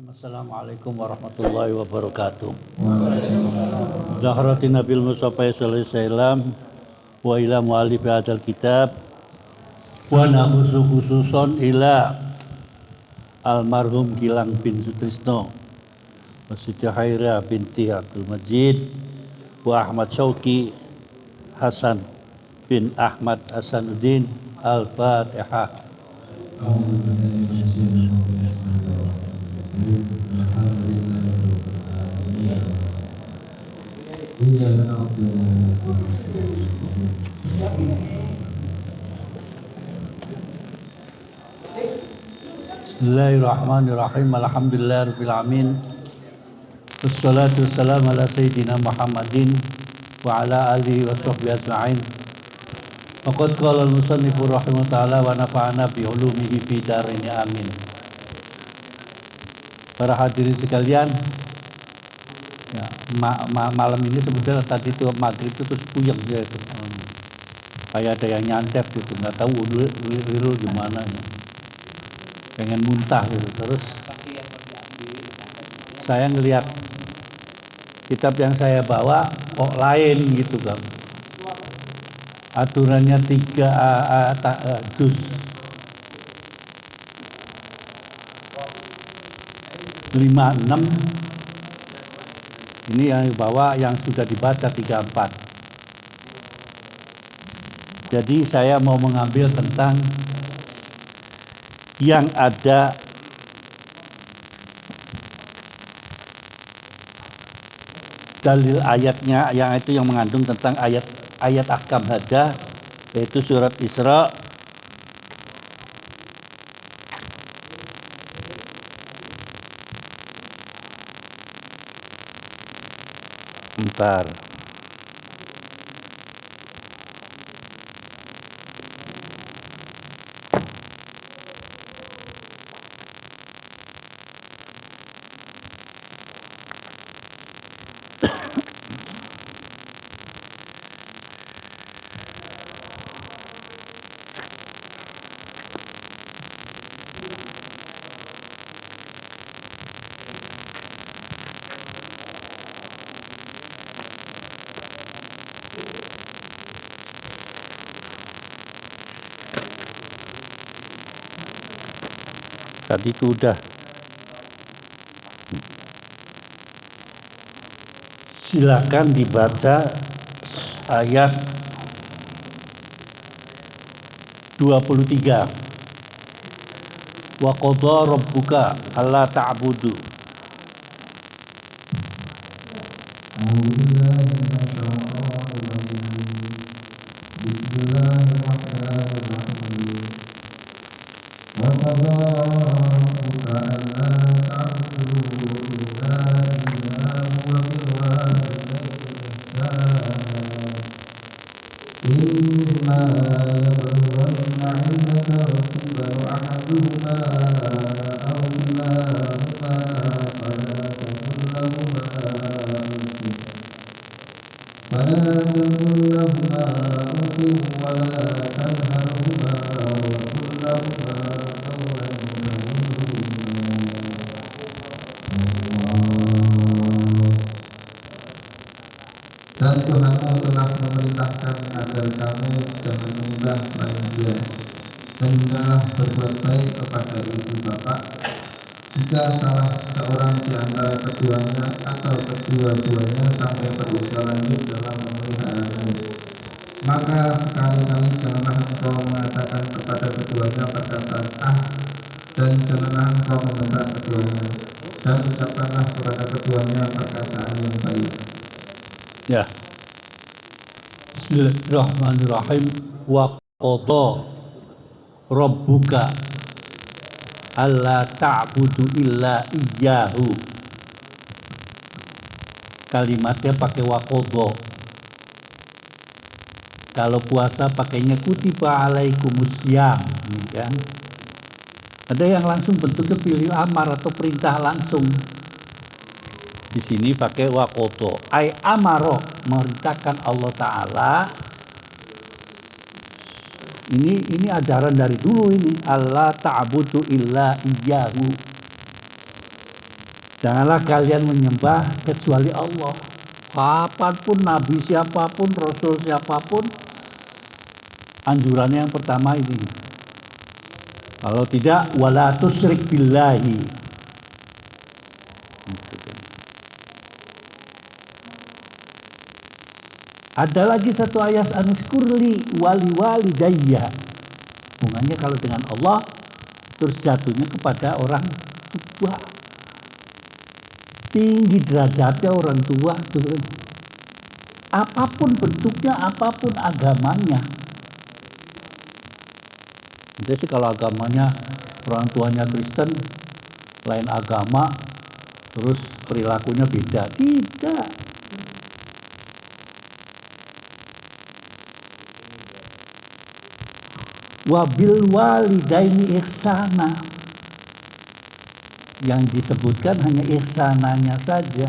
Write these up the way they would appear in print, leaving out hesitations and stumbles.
Assalamualaikum warahmatullahi wabarakatuh. Zahrati Nabil Mustafa sallallahu alaihi wasallam wa ila mu'allif hadzal kitab wa nakhusu khususon ila almarhum Gilang bin Sutrisno wa Siti Haira binti Abdul Majid wa Ahmad Syauqi Hasan bin Ahmad Hasanuddin. Al-Fatihah. Bismillahirrahmanirrahim. Alhamdulillahirabbil alamin. Wassalatu wassalamu ala sayyidina Muhammadin wa ala alihi wa sahbihi ajma'in. Faqad qala al-musannifu rahimahullah ta'ala wa nafa'ana bi ulumihi fi darini amin. Para hadirin sekalian, ya, malam ini sebetulnya tadi itu maghrib itu terus puyeng dia itu. Kayak ada yang nyantet gitu, nggak tahu wiru gimana ya. Pengen muntah gitu. Terus saya ngelihat kitab yang saya bawa kok lain gitu kan. Aturannya 3 juz 5-6. Ini yang dibawa yang sudah dibaca 3-4. Jadi saya mau mengambil tentang yang ada dalil ayatnya, yang itu yang mengandung tentang ayat ahkam hajah, yaitu surat Isra bentar. Tadi itu udah. Silakan dibaca ayat 23. Wa qadha rabbuka alla ta'budu. Dan Tuhanmu telah memerintahkan agar kamu jangan menyembah selain Dia, dan hendaklah berbuat baik kepada ibu bapak. Jika salah seorang di antara keduanya atau kedua-duanya sampai berusia lanjut dalam memeliharanya, maka sekali-kali janganlah engkau mengatakan kepada keduanya perkataan dan janganlah engkau membentak keduanya, dan ucapkanlah kepada keduanya perkataan yang baik. Ya. Bismillahirrahmanirrahim. Wa qadha rabbuka alla ta'budu illa iyyahu. Kalimatnya pakai wa qadha. Kalau puasa pakainya kutiba alaikumusiyam, kan? Ada yang langsung bentuknya pilih amar atau perintah langsung. Di sini pakai waqoto, ay amaro, memerintahkan Allah Ta'ala. Ini ajaran dari dulu ini, Allah ta'budu illa iyyahu. Janganlah kalian menyembah kecuali Allah. Kapanpun, nabi siapapun, rasul siapapun, anjurannya yang pertama ini. Kalau tidak, wala tusyrik billahi. Ada lagi satu ayat, aniskurli wali walidayya. Hubungannya kalau dengan Allah, terus jatuhnya kepada orang tua. Tinggi derajatnya orang tua tuh. Apapun bentuknya, apapun agamanya. Jadi sih kalau agamanya orang tuanya Kristen, lain agama, terus perilakunya beda. Tidak. Wabil walidaini ihsana. Yang disebutkan hanya ihsananya saja.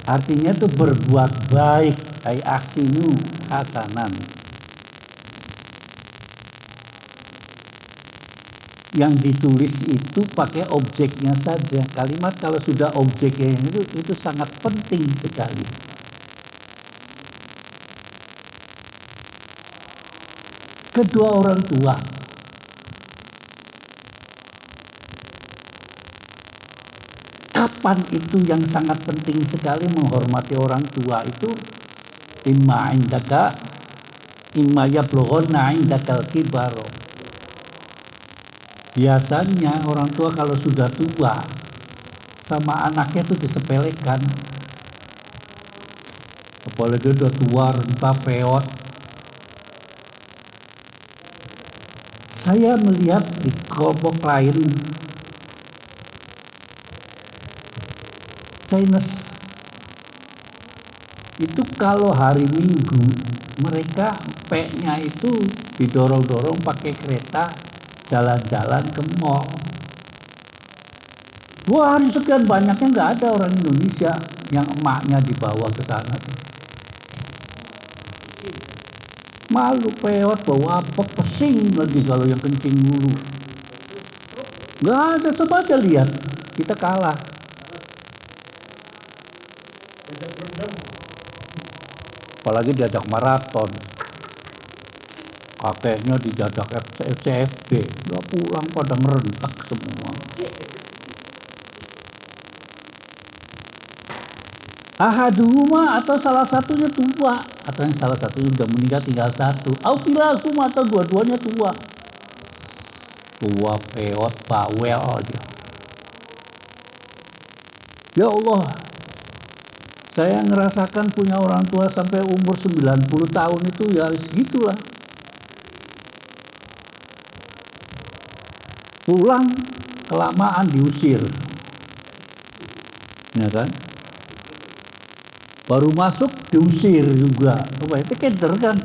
Artinya itu berbuat baik, ay ahsinu hasanan. Yang ditulis itu pakai objeknya saja. Kalimat kalau sudah objeknya itu sangat penting sekali. Kedua orang tua. Kapan itu yang sangat penting sekali menghormati orang tua itu? Imma indaka imma yablughunna indakal kibaro. Biasanya orang tua kalau sudah tua sama anaknya itu disepelekan. Apalagi udah tua, renta, peot. Saya melihat di kelompok lain Chinese itu kalau hari Minggu mereka P-nya itu didorong-dorong pakai kereta jalan-jalan ke mall. 2 hari sekian banyaknya nggak ada orang Indonesia yang emaknya dibawa ke sana. Malu peot, bawa apa, pesing lagi kalau yang kencing dulu. Nggak ada, coba aja lihat, kita kalah. Apalagi diajak maraton. Kakeknya dijajak FCFD, udah pulang pada merentak semua. Ahaduhuma atau salah satunya tua, atau yang salah satunya udah meninggal tinggal satu. Aukilahuma atau dua-duanya tua. Tua, peot, bawel aja. Ya Allah, saya ngerasakan punya orang tua sampai umur 90 tahun itu ya segitulah. Pulang kelamaan diusir. Ya kan? Baru masuk diusir juga. Coba itu keder kan?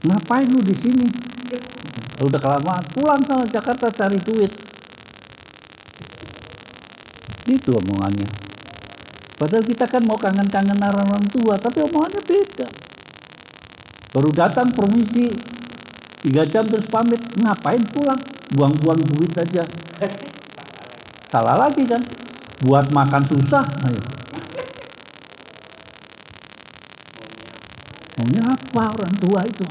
Ngapain lu di sini? Udah kelamaan, pulang sama Jakarta cari duit. Itu omongannya. Padahal kita kan mau kangen-kangen orang tua, tapi omongannya beda. Baru datang permisi 3 jam terus pamit, ngapain pulang? Buang-buang duit aja. Salah lagi kan? Buat makan susah. Ayo. Maunya apa orang tua itu?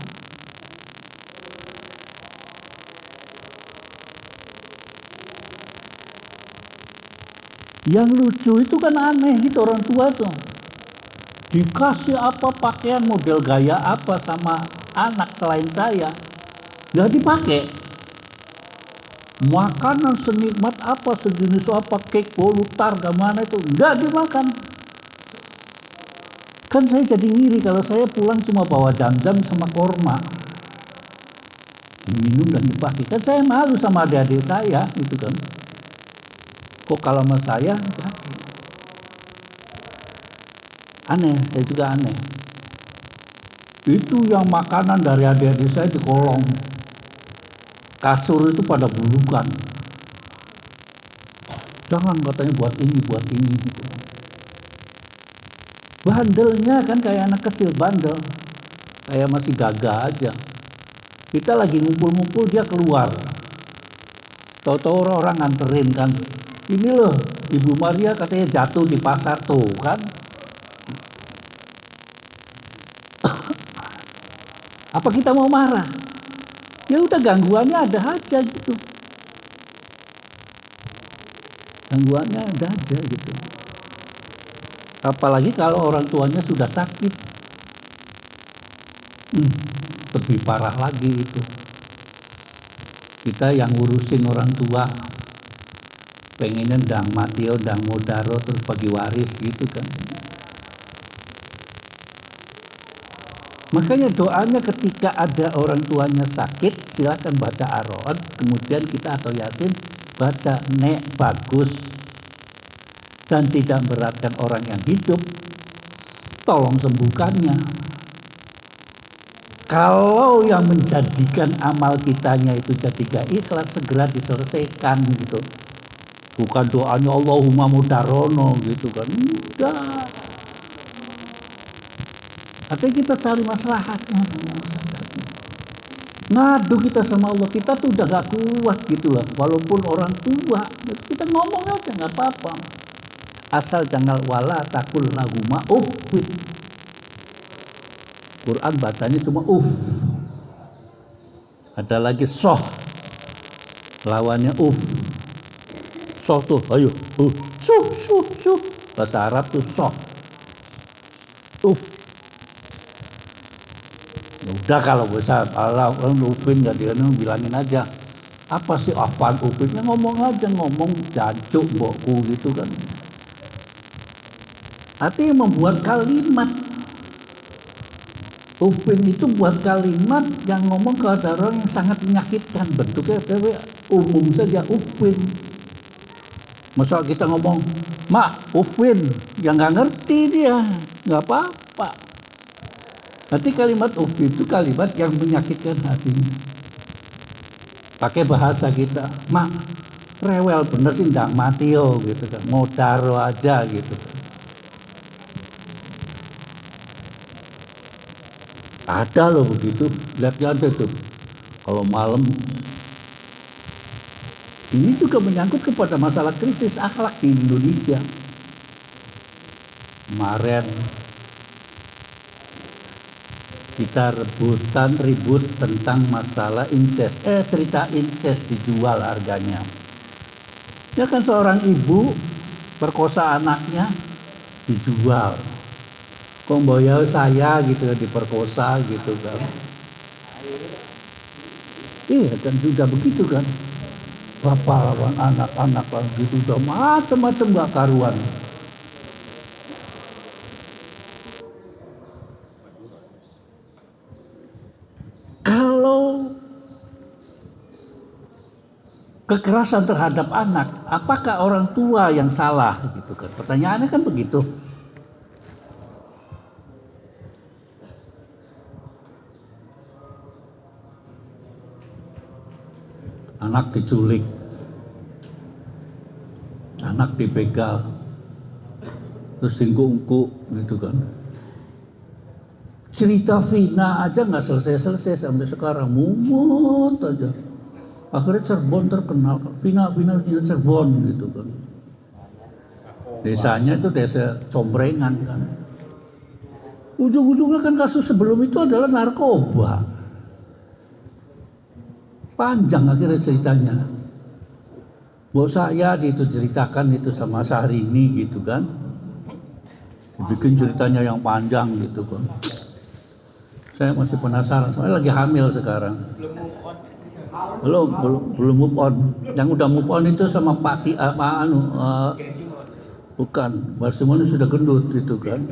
Yang lucu itu kan aneh gitu orang tua tuh. Dikasih apa pakaian model gaya apa sama anak selain saya, nggak dipakai. Makanan senikmat apa, sejenis apa, cake, bolu, targa mana itu, nggak dimakan. Kan saya jadi ngiri kalau saya pulang cuma bawa jam-jam sama korma. Minum dan dipakai. Kan saya malu sama adik-adik saya gitu kan. Kok kalau sama saya aneh, saya juga aneh. Itu yang makanan dari adik-adik saya di kolong. Kasur itu pada bulukan. Jangan katanya buat ini gitu. Bandelnya kan kayak anak kecil, bandel. Kayak masih gagah aja. Kita lagi ngumpul-ngumpul dia keluar. Tahu-tahu orang nganterin kan. Ini loh, Ibu Maria katanya jatuh di pasar tuh kan. Apa kita mau marah? Ya udah, gangguannya ada aja gitu. Gangguannya ada aja gitu. Apalagi kalau orang tuanya sudah sakit. Lebih parah lagi itu. Kita yang ngurusin orang tua, pengennya ndang matio, ndang modaro, terus bagi waris gitu kan. Makanya doanya ketika ada orang tuanya sakit, silakan baca Ar-Ra'd, kemudian kita atau Yasin baca, nek bagus dan tidak memberatkan orang yang hidup, tolong sembuhkannya. Kalau yang menjadikan amal kitanya itu jadi gak ikhlas, segera diselesaikan gitu. Bukan doanya Allahumma mudarono gitu kan. Enggak. Artinya kita cari maslahatnya. Ngadu kita sama Allah, kita tuh udah gak kuat gitu lah. Walaupun orang tua, kita ngomong aja gak apa-apa. Asal jangan wala takul lahuma uffin. Quran bacanya cuma Ada lagi soh, lawannya soh tuh, ayo suh. Bahasa Arab tuh soh, udah kalau bisa Allah ufin nggak dia bilangin aja apa sih afan ufinnya, ngomong aja, ngomong jancuk mbokku gitu kan. Artinya membuat kalimat. Ufin itu buat kalimat yang ngomong ke orang yang sangat menyakitkan. Bentuknya umum saja ufin. Masa kita ngomong, mak ufin, yang nggak ngerti dia, nggak apa-apa. Nanti kalimat ufin itu kalimat yang menyakitkan hatinya. Pakai bahasa kita, mak rewel bener sih, ndang matio gitu kan, mau daro aja gitu kan. Ada loh begitu, lihat ada tuh. Kalau malam, ini juga menyangkut kepada masalah krisis akhlak di Indonesia. Kemarin kita ribut tentang masalah incest. Cerita incest dijual harganya. Ya kan, seorang ibu perkosa anaknya dijual. Komboyo saya gitu diperkosa gitu kan. Iya kan, sudah begitu kan. Bapak lawan anak-anak gitu, udah macam-macam gak karuan. Kalau kekerasan terhadap anak, apakah orang tua yang salah gitu kan? Pertanyaannya kan begitu. Anak diculik, anak dibegal, terus ungku gitu kan. Cerita Vina aja nggak selesai sampai sekarang, mumut aja. Akhirnya Cirebon terkenal, Vina Cirebon gitu kan. Desanya itu desa Combrengan kan. Ujung-ujungnya kan kasus sebelum itu adalah narkoba. Panjang akhirnya ceritanya. Bos saya itu ceritakan itu sama Syahrini gitu kan. Bikin ceritanya yang panjang gitu kan. Saya masih penasaran, soalnya lagi hamil sekarang. Belum move on. Yang udah move on itu sama Pak bukan, Barsimon sudah gendut gitu kan.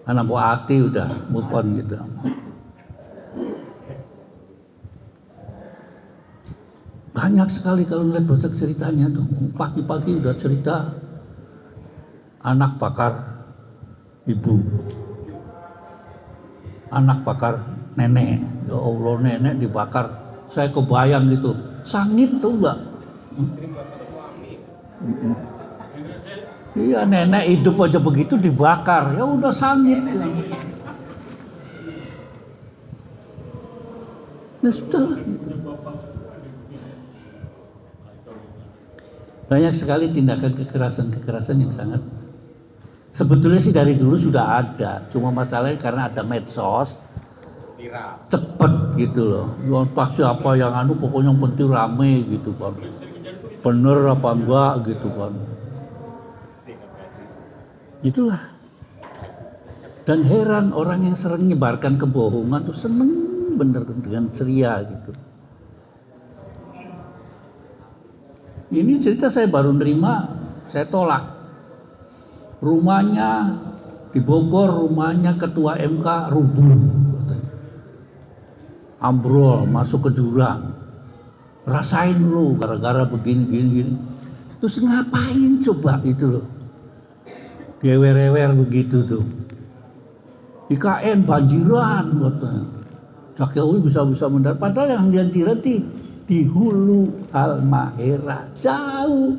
Anak Bu Ati udah move on gitu. Banyak sekali kalau lihat baca ceritanya tuh. Pagi-pagi udah cerita anak bakar ibu, anak bakar nenek. Ya Allah, nenek dibakar. Saya kebayang gitu, sangit tuh enggak? Iya, nenek hidup aja begitu dibakar, ya udah sangit ya. Nah sudah gitu. Banyak sekali tindakan kekerasan yang sangat sebetulnya sih dari dulu sudah ada, cuma masalahnya karena ada medsos cepet gitu loh. Entah siapa yang pokoknya yang penting rame gitu kan. Bener apa enggak gitu kan. Itulah. Dan heran orang yang sering menyebarkan kebohongan tuh seneng bener dengan ceria gitu. Ini cerita saya baru nerima, saya tolak. Rumahnya di Bogor, rumahnya ketua MK rubuh. Ambrol, masuk ke jurang. Rasain lu gara-gara begini. Terus ngapain coba itu loh. Gewer-gewer begitu tuh. IKN banjiran katanya. Jokowi bisa mendarat. Padahal yang banjiran di hulu Halmahera jauh.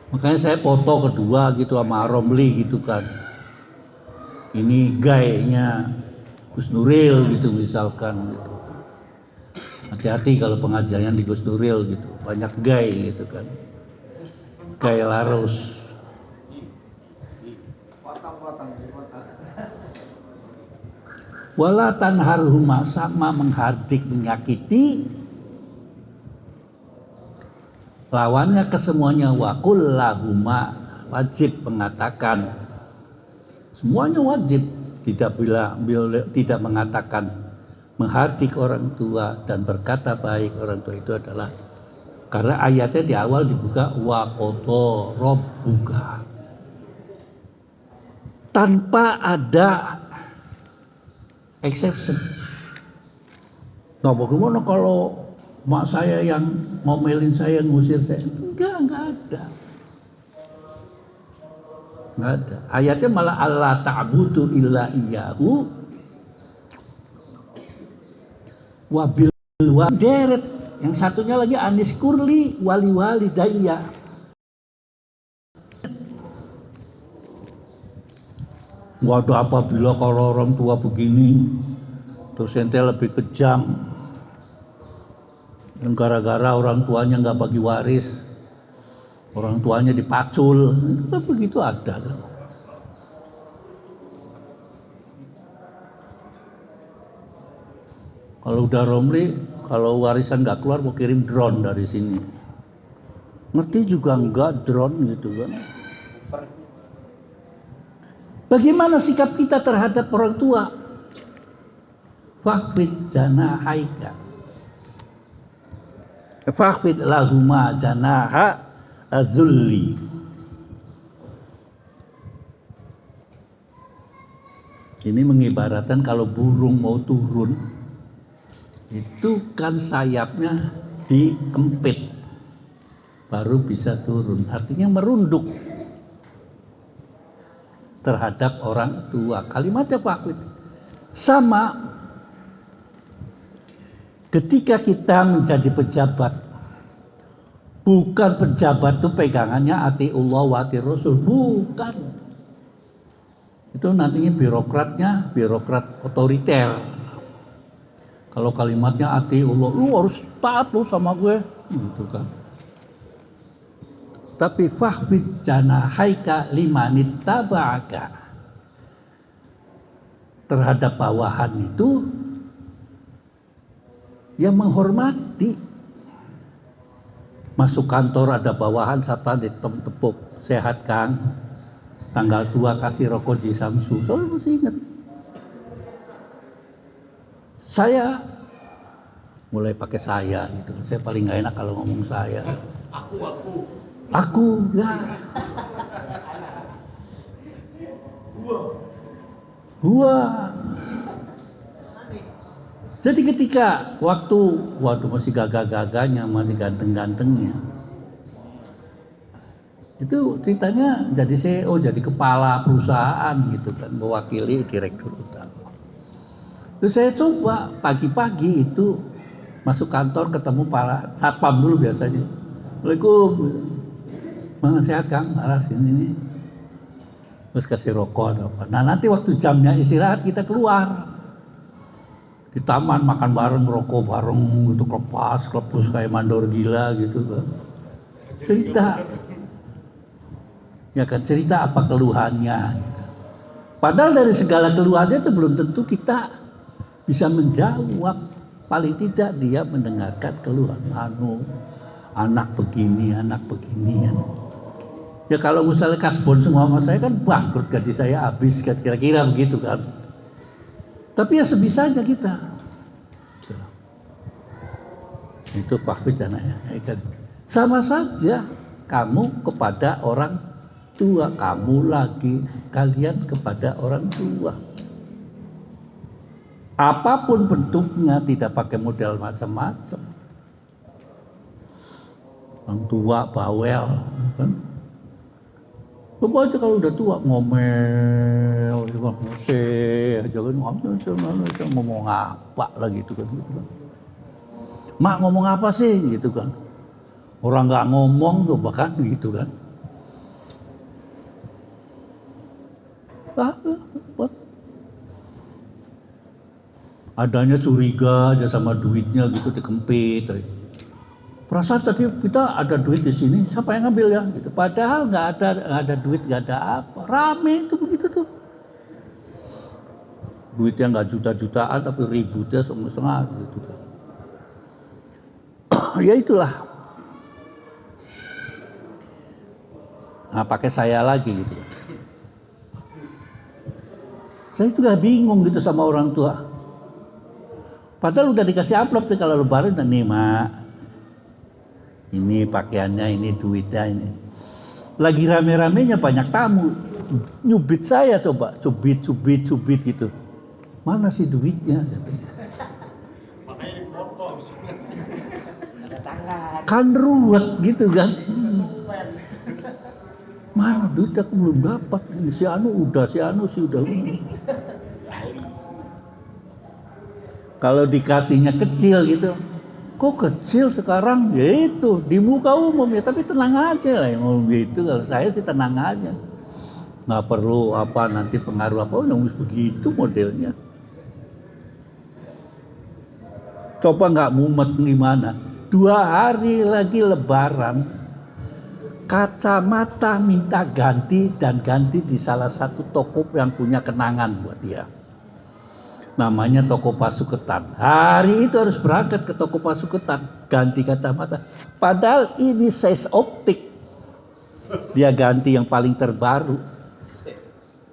Makanya saya foto kedua gitu sama Romli gitu kan. Ini gayanya Gus Nuril gitu misalkan gitu. Hati-hati kalau pengajian di Gus Nuril gitu. Banyak gay gitu kan. Gay Larus. Wala tanharhuma, sama menghardik menyakiti. Lawannya kesemuanya wakul lahuma, wajib mengatakan. Semuanya wajib, tidak mengatakan menghardik orang tua dan berkata baik orang tua itu adalah karena ayatnya di awal dibuka wa qada rabbuka. Tanpa ada exception. Nah, bagaimana kalau mak saya yang ngomelin saya, ngusir saya? Enggak ada. Enggak ada. Ayatnya malah Allah ta'budu illa iyyahu wabil deret. Yang satunya lagi anis kurli wali daya. Waduh, apabila kalau orang tua begini dosennya lebih kejam, yang gara-gara orang tuanya nggak bagi waris, orang tuanya dipacul, itu begitu ada kan. Kalau udah Romli, kalau warisan nggak keluar mau kirim drone dari sini. Ngerti juga enggak drone gitu kan. Bagaimana sikap kita terhadap orang tua? Fakhfid janahaika. Fakhfid lahuma janaha adzulli. Ini mengibaratkan kalau burung mau turun, itu kan sayapnya diempit baru bisa turun. Artinya merunduk terhadap orang tua. Kalimatnya fakhfid. Sama ketika kita menjadi pejabat, bukan pejabat itu pegangannya atiullah wa ati rasul, bukan. Itu nantinya birokrat otoriter. Kalau kalimatnya atiullah, lu harus taat lu sama gue, gitu kan. Tapi fakhfid janahaika limanit taba'aka, terhadap bawahan itu yang menghormati. Masuk kantor ada bawahan satpam ditepuk, sehat Kang, tanggal 2 kasih rokok Ji Samsu. Saya masih ingat. Saya mulai pakai saya gitu. Saya paling nggak enak kalau ngomong saya. Aku ya. Gua. Jadi ketika waktu masih gagah-gagahnya, masih ganteng-gantengnya, itu ceritanya jadi CEO, jadi kepala perusahaan gitu kan, mewakili direktur utama. Terus saya coba pagi-pagi itu masuk kantor ketemu para satpam dulu biasanya. Assalamualaikum. Mana sehat Kang? Laras ini. Terus kasih rokok atau apa. Nah nanti waktu jamnya istirahat kita keluar. di taman makan bareng, rokok bareng gitu, klepus kayak mandor gila gitu kan. Cerita. Ya kan, cerita apa keluhannya gitu. Padahal dari segala keluhannya itu belum tentu kita bisa menjawab. Paling tidak dia mendengarkan keluhan, anak begini kan. Ya kalau misalnya kasbon semua sama saya kan bangkrut, gaji saya habis kan, kira-kira begitu kan. Tapi ya sebisanya kita. Itu Pak Bejana ya kan. Sama saja kamu kepada orang tua, kalian kepada orang tua. Apapun bentuknya, tidak pakai model macam-macam. Orang tua bawel kan. Coba aja kalau udah tua ngomel, aja kan ngomong apa lagi itu kan. Mak ngomong apa sih gitu kan. Orang nggak ngomong tuh bahkan gitu kan. Adanya curiga aja sama duitnya gitu dikempit. Perasaan tadi kita ada duit di sini, siapa yang ngambil ya? Gitu. Padahal nggak ada duit, nggak ada apa. Rame itu begitu tuh. Duitnya nggak juta-jutaan tapi ributnya setengah gitu. Ya itulah. Nah, pakai saya lagi gitu. Saya juga bingung gitu sama orang tua. Padahal udah dikasih amplop nih kalau lebaran, nih mak, ini pakaiannya, ini duitnya ini. Lagi rame-ramenya banyak tamu, nyubit saya coba, cubit gitu. Mana sih duitnya? Makanya dipotong. Ada tangan. Kan ruwet gitu kan. Mana duit aku belum dapat, si anu udah. Kalau dikasihnya kecil gitu, kok kecil sekarang? Ya itu di muka umum ya, tapi tenang aja lah yang gitu. Kalau saya sih tenang aja, nggak perlu apa nanti pengaruh apa, yang begitu modelnya. Coba nggak mumet gimana? 2 hari lagi lebaran, kacamata minta ganti di salah satu toko yang punya kenangan buat dia. Namanya toko Pasuketan. Hari itu harus berangkat ke toko Pasuketan, ganti kacamata. Padahal ini size optik. Dia ganti yang paling terbaru.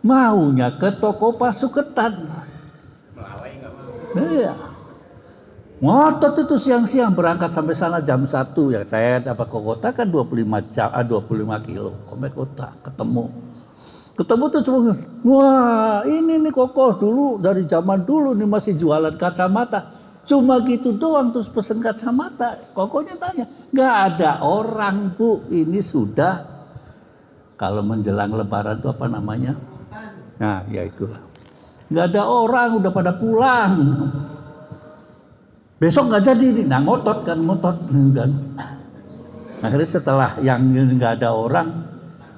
Maunya ke toko Pasuketan. Iya. Ngotot itu siang-siang berangkat sampai sana jam 1. Ya saya dapat ke kota kan 25 kilo. Sampai kota ketemu tuh cuma, wah ini nih kokoh dulu dari zaman dulu nih masih jualan kacamata, cuma gitu doang terus pesen kacamata. Kokohnya tanya, nggak ada orang bu, ini sudah kalau menjelang lebaran itu apa namanya? Nah ya itulah, nggak ada orang, udah pada pulang. Besok nggak jadi nih, nah ngotot kan. Akhirnya setelah yang nggak ada orang,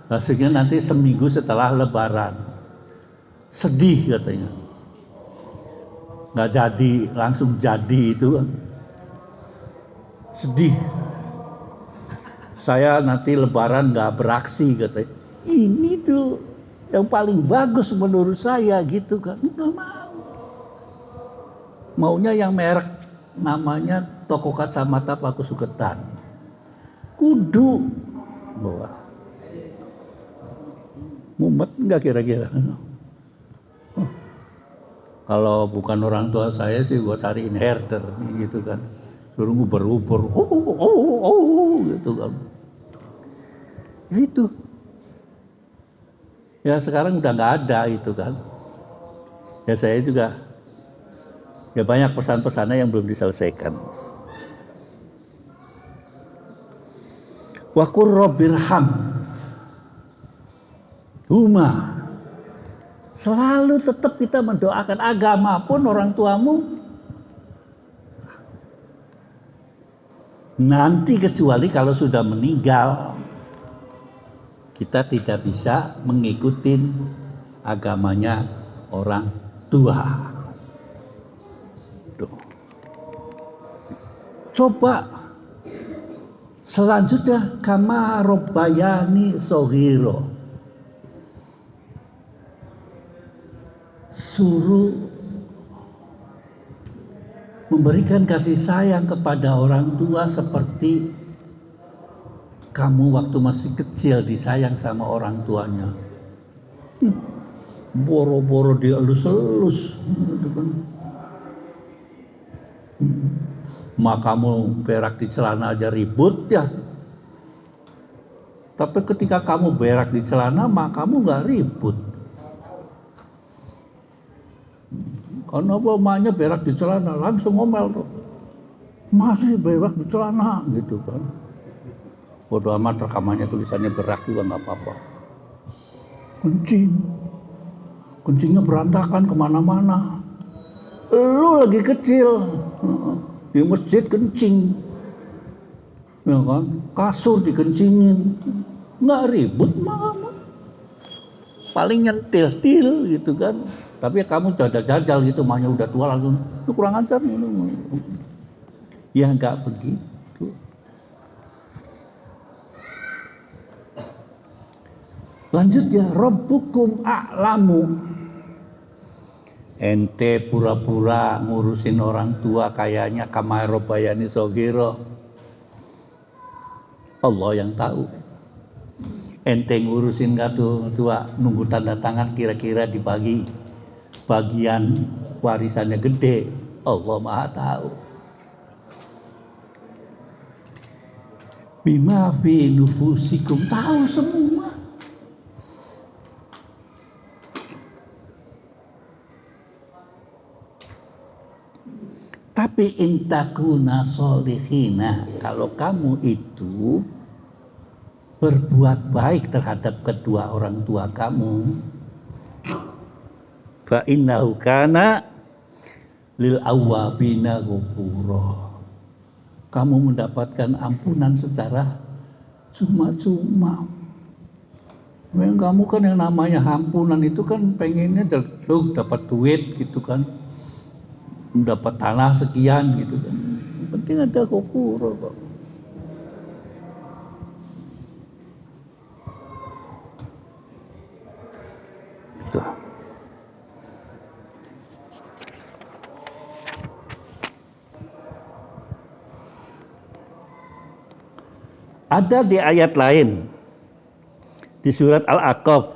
hasilnya nanti seminggu setelah lebaran. Sedih katanya. Nggak jadi, langsung jadi itu. Sedih. Saya nanti lebaran nggak beraksi katanya. Ini tuh yang paling bagus menurut saya gitu kan. Nggak mau. Maunya yang merek namanya toko kacamata Pasuketan. Kudu bawa. Mumet enggak kira-kira? Kalau bukan orang tua saya sih gua cariin herder gitu kan. Suruh nguber-nguber, gitu kan. Ya itu. Ya sekarang udah nggak ada itu kan. Ya saya juga ya banyak pesan-pesannya yang belum diselesaikan. Wa qur rabbirham huma. Selalu tetap kita mendoakan, agama pun orang tuamu nanti kecuali kalau sudah meninggal kita tidak bisa mengikuti agamanya orang tua. Tuh. Coba selanjutnya kama robbayani shoghiro. Suruh memberikan kasih sayang kepada orang tua seperti kamu waktu masih kecil disayang sama orang tuanya. Boro-boro dielus-elus gitu kan. Kamu berak di celana aja ribut ya. Tapi ketika kamu berak di celana, kamu nggak ribut. Karena emaknya berak di celana, langsung ngomel tuh. Masih berak di celana gitu kan. Bodoh amat, rekamannya tulisannya berak juga nggak apa-apa. Kencingnya berantakan kemana-mana. Lu lagi kecil. Di masjid kencing, ya kan? Kasur dikencingin, nggak ribut mama, paling nyentil gitu kan. Tapi kamu udah jajal gitu, maknya udah tua langsung, lu kurang ajar nih. Ya nggak begitu. Lanjut ya, Rabbukum a'lamu. Ente pura-pura ngurusin orang tua kayaknya kama robbayani shoghiro. Allah yang tahu. Ente ngurusin gak tuh tua, nunggu tanda tangan kira-kira dibagi bagian warisannya gede. Allah Maha tahu. Bima fi nufusikum, tahu semua. Tapi intakuna solihina, kalau kamu itu berbuat baik terhadap kedua orang tua kamu, fa innahu kana lil awwabina ghafura, kamu mendapatkan ampunan secara cuma-cuma. Memang kamu kan yang namanya ampunan itu kan pengennya dapat duit gitu kan, mendapat tanah sekian gitu kan. Yang penting ada ghafura kok. Gitu. Ada di ayat lain di surat Al-Aqaf,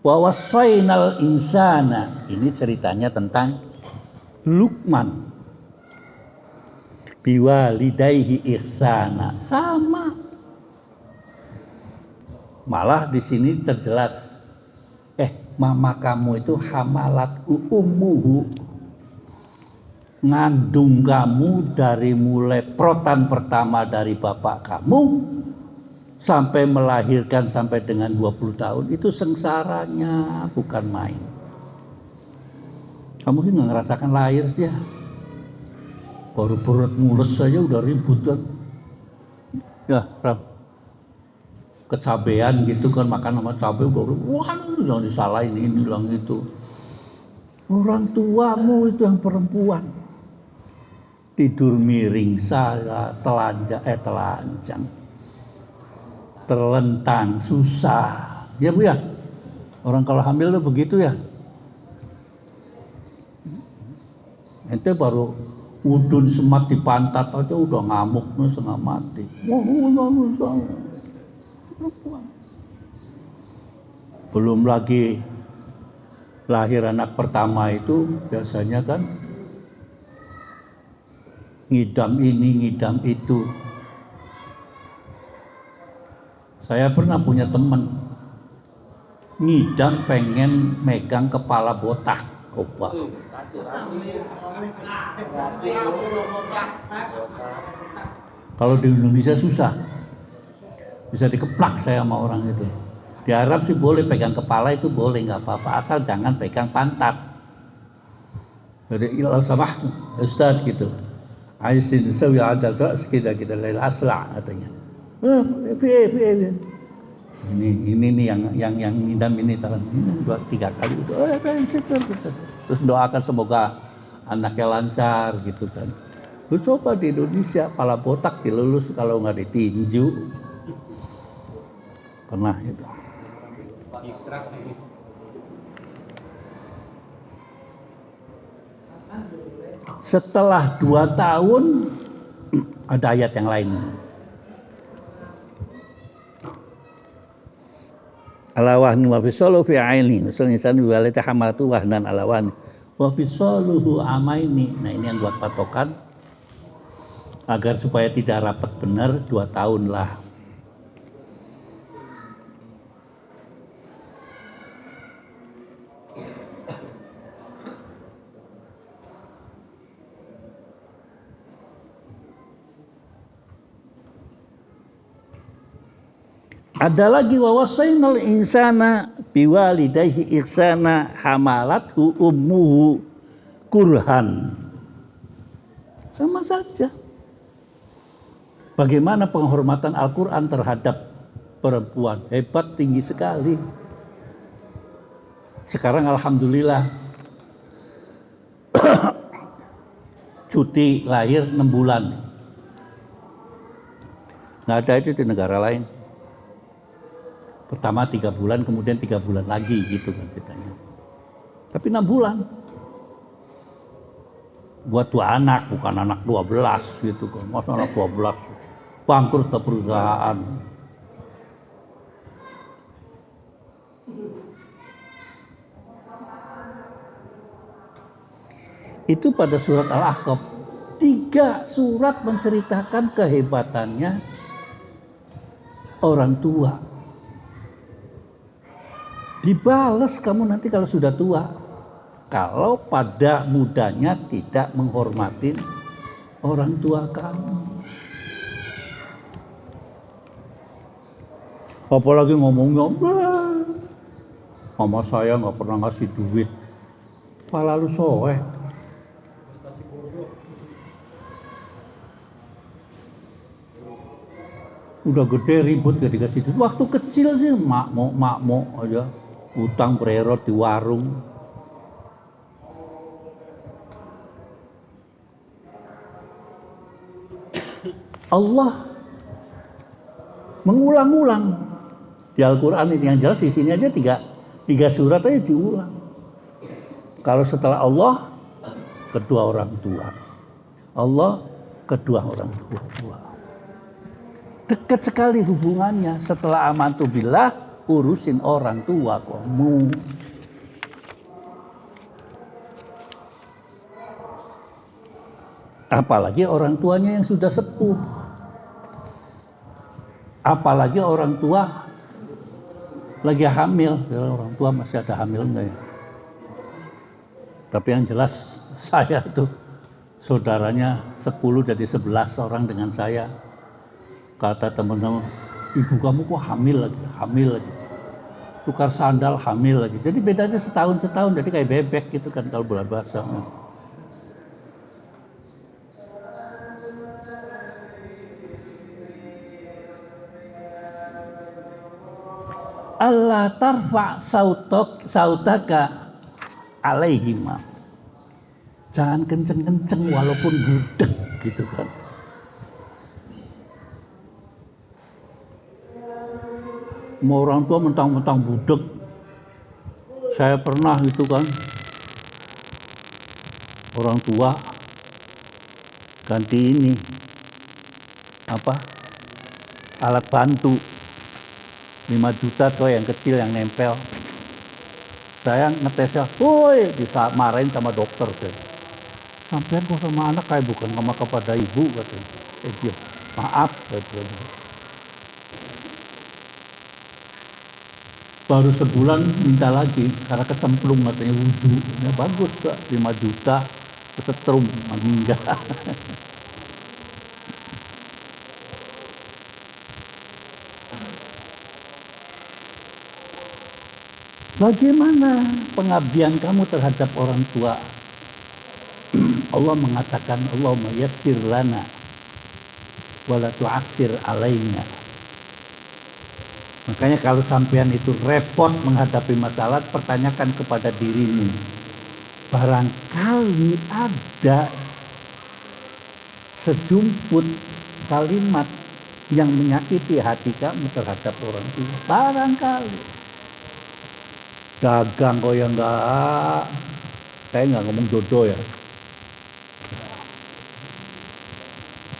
wa wassaynal insana, ini ceritanya tentang Luqman biwalidayhi ihsana, sama. Malah di sini terjelas, mama kamu itu hamalat ummuhu, ngandung kamu dari mulai protan pertama dari bapak kamu sampai melahirkan sampai dengan 20 tahun, itu sengsaranya bukan main. Kamu sih nggak ngerasakan lahir sih ya, baru perut mulus saja udah ribut kan. Ya Ram, kecabean gitu kan, makan sama cabai baru, wah jangan disalahin ini bilang itu. Orang tuamu itu yang perempuan tidur miring saya telanjang, terlentang, susah. Ya Bu ya, orang kalau hamil tuh begitu ya. Ente baru udun semat di pantat aja udah ngamuknya setengah mati. Belum lagi lahir anak pertama itu biasanya kan ngidam ini, ngidam itu. Saya pernah punya teman ngidam pengen megang kepala botak. Coba. Kalau di Indonesia susah, bisa dikeplak saya sama orang itu. Di Arab sih boleh pegang kepala, itu boleh, nggak apa-apa, asal jangan pegang pantat. Jadi ilah sama Ustaz gitu. Aisin sawi adal sekitar kita lain asla katanya. Ini nih yang ngidam ini tahun ini 2-3 kali itu. Terus doakan semoga anaknya lancar gitu kan. Lu coba di Indonesia, pala botak dilulus kalau nggak ditinju. Pernah itu. Setelah 2 tahun ada ayat yang lain. Alawahni wa fisalu fi aini, usul insan bi walati hamalatu wahnan alawani wa fisaluhu amaini. Nah, ini yang buat patokan agar supaya tidak rapat benar 2 tahun lah. Ada lagi wa wasainal insana biwalidayhi ihsana hamalathu ummuhu kurhan. Sama saja. Bagaimana penghormatan Al-Quran terhadap perempuan? Hebat, tinggi sekali. Sekarang alhamdulillah cuti lahir 6 bulan. Nggak ada itu di negara lain. Pertama 3 bulan, kemudian 3 bulan lagi gitu kan ceritanya. Tapi 6 bulan. Buat 2 anak, bukan anak 12 gitu kan. Masa anak 12 bangkrut ke perusahaan. Itu pada surat Al-Ahqaf. 3 surat menceritakan kehebatannya orang tua. Dibales kamu nanti kalau sudah tua. Kalau pada mudanya tidak menghormatin orang tua kamu. Apalagi ngomongnya, mama saya nggak pernah ngasih duit. Pala lu soeh. Udah gede ribut gak dikasih duit. Waktu kecil sih makmuk aja. Utang bererot di warung. Allah mengulang-ulang di Al-Quran ini. Yang jelas di sini aja tiga surat aja diulang. Kalau setelah Allah, kedua orang tua. Allah, kedua orang tua. Dekat sekali hubungannya. Setelah amantu billah, urusin orang tua kamu. Apalagi orang tuanya yang sudah sepuh. Apalagi orang tua lagi hamil. Ya, orang tua masih ada hamil enggak ya? Tapi yang jelas saya tuh saudaranya 10 jadi 11 orang dengan saya. Kata teman-teman, ibu kamu kok hamil lagi. Tukar sandal hamil lagi. Jadi bedanya setahun, jadi kayak bebek gitu kan kalau bola bahasa. Allah tarfa sautaka alaihima. Jangan kenceng-kenceng walaupun budek gitu kan. Mau orang tua mentang-mentang budek. Saya pernah gitu kan. Orang tua ganti ini alat bantu 5 juta tuh yang kecil yang nempel. Saya ngetesnya, woi, bisa marahin sama dokter. Sampean kok sama anak kayak bukan sama kepada ibu katanya. Dia maaf katanya. Baru sebulan minta lagi karena kecemplung katanya wudhu. Ya bagus Pak, 5 juta kesetrum meninggal. Bagaimana pengabdian kamu terhadap orang tua? Allah mengatakan, Allahumma yassir lana wala tu'assir alaina. Makanya kalau sampean itu repot menghadapi masalah, pertanyakan kepada dirimu. barangkali ada sejumput kalimat yang menyakiti hati kamu terhadap orang tua. Barangkali. Dagang kok yang enggak, saya nggak ngomong jodoh ya.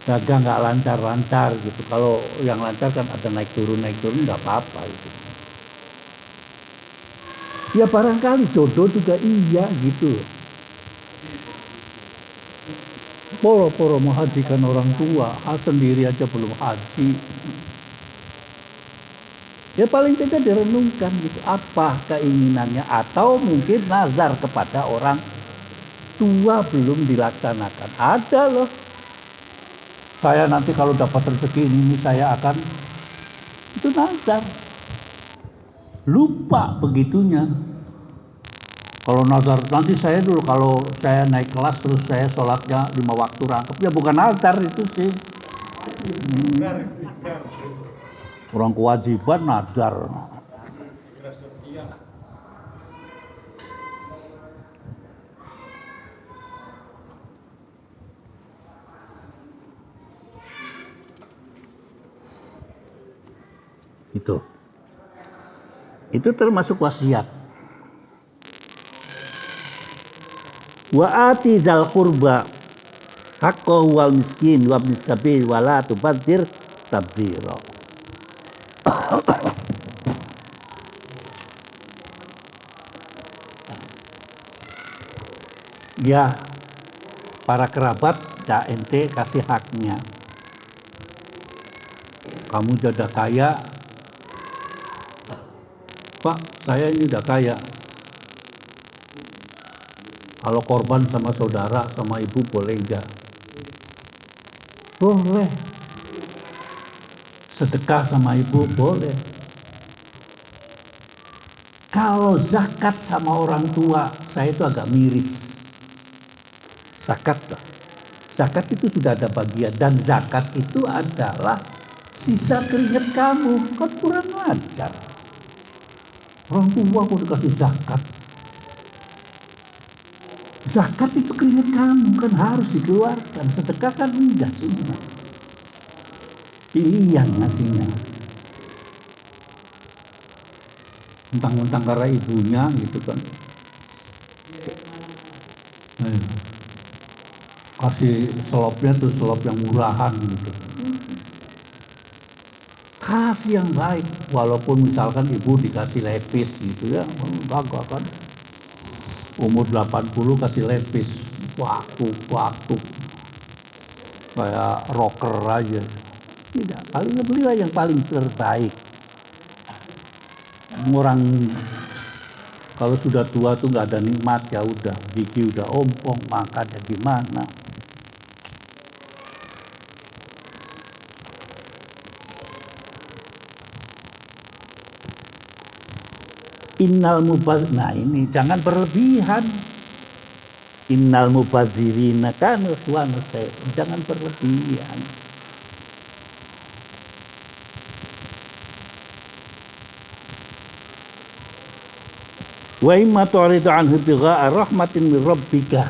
Dagang nggak lancar-lancar gitu. Kalau yang lancar kan ada naik turun nggak apa-apa itu. Ya barangkali jodoh juga iya gitu. Poro-poro menghajikan orang tua, sendiri aja belum haji. Ya paling tidak direnungkan gitu, apa keinginannya atau mungkin nazar kepada orang tua belum dilaksanakan. Ada loh. Saya nanti kalau dapat rezeki ini saya akan, itu nazar. Lupa begitunya. Kalau nazar nanti saya dulu kalau saya naik kelas terus saya sholatnya 5 waktu rangkap, ya bukan nazar itu sih. Orang kewajiban nazar. Itu termasuk wasiat. Wa ati dzal qurba haqqahu wal miskin wa ibnis sabil wa la tubadzir tabdzira. Ya, para kerabat ya ente kasih haknya. Kamu sudah kaya, Pak, saya ini udah kaya. Kalau korban sama saudara, sama ibu boleh enggak? Boleh. Sedekah sama ibu boleh. Kalau zakat sama orang tua, saya itu agak miris. Zakat itu sudah ada bagian, dan zakat itu adalah sisa keringat kamu. Kan kurang ajar. Orang tua kok dikasih zakat. Zakat itu keringat kamu, kan harus dikeluarkan. Sedekah kan enggak, sunnah. Pilihan ngasihnya. Mentang-mentang karena ibunya gitu kan. Kasih selopnya tuh selop yang murahan gitu. Kasih yang baik, walaupun misalkan ibu dikasih lepis gitu ya, enggak kan. Umur 80 kasih lepis, waktu kayak rocker aja. Tidak, paling belilah yang paling terbaik. Orang kalau sudah tua tuh nggak ada nikmat, ya udah gigi udah ompong, makannya gimana? Innal mubaz, nah ini jangan berlebihan. Innal mubazirina kanu ikhwana syaitan, jangan berlebihan. Wa imma tu'ridu anhu bigha'a rahmatin min rabbika.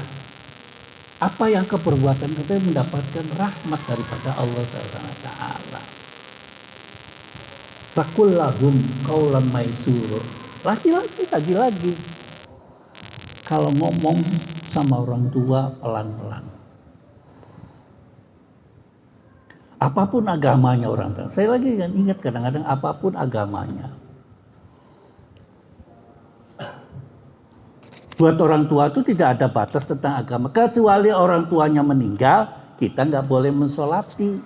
Apa yang kau perbuatan kita mendapatkan rahmat daripada Allah Subhanahu. Faqul lahum qaulan maisura. Lagi-lagi. Kalau ngomong sama orang tua pelan-pelan. Apapun agamanya orang tua. Saya lagi ingat kadang-kadang apapun agamanya. Buat orang tua itu tidak ada batas tentang agama. Kecuali orang tuanya meninggal, kita nggak boleh mensolati.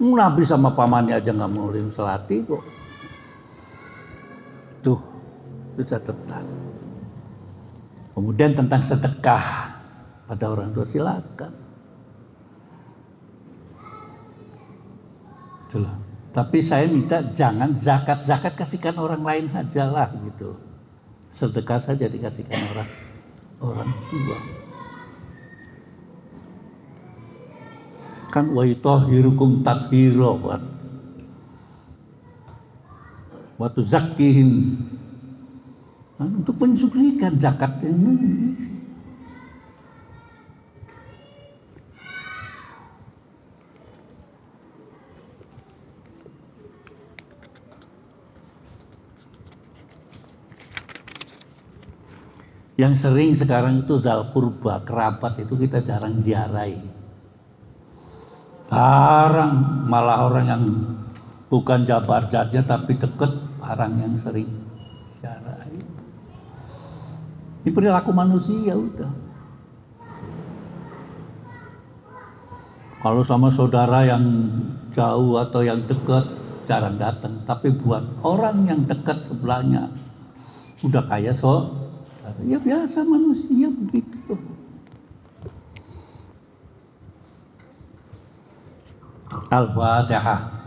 Nabi sama pamannya aja nggak boleh mensolati kok. Tuh, itu catatan. Kemudian tentang sedekah pada orang tua, silakan. Itulah. Tapi saya minta jangan zakat kasihkan orang lain aja lah gitu. Sedekah saja dikasihkan orang tua. Kan wa yutahhirukum tathira wa tuzakkihim untuk mensyukrikan zakat ini. Yang sering sekarang itu dzal qurba, kerabat itu kita jarang ziarahi. Jarang, malah orang yang bukan jabar jatnya tapi deket, barang yang sering ziarahi. Ini perilaku manusia udah. Kalau sama saudara yang jauh atau yang dekat jarang datang, tapi buat orang yang dekat sebelahnya udah kayak ya biasa manusia begitu. Al-Fatihah.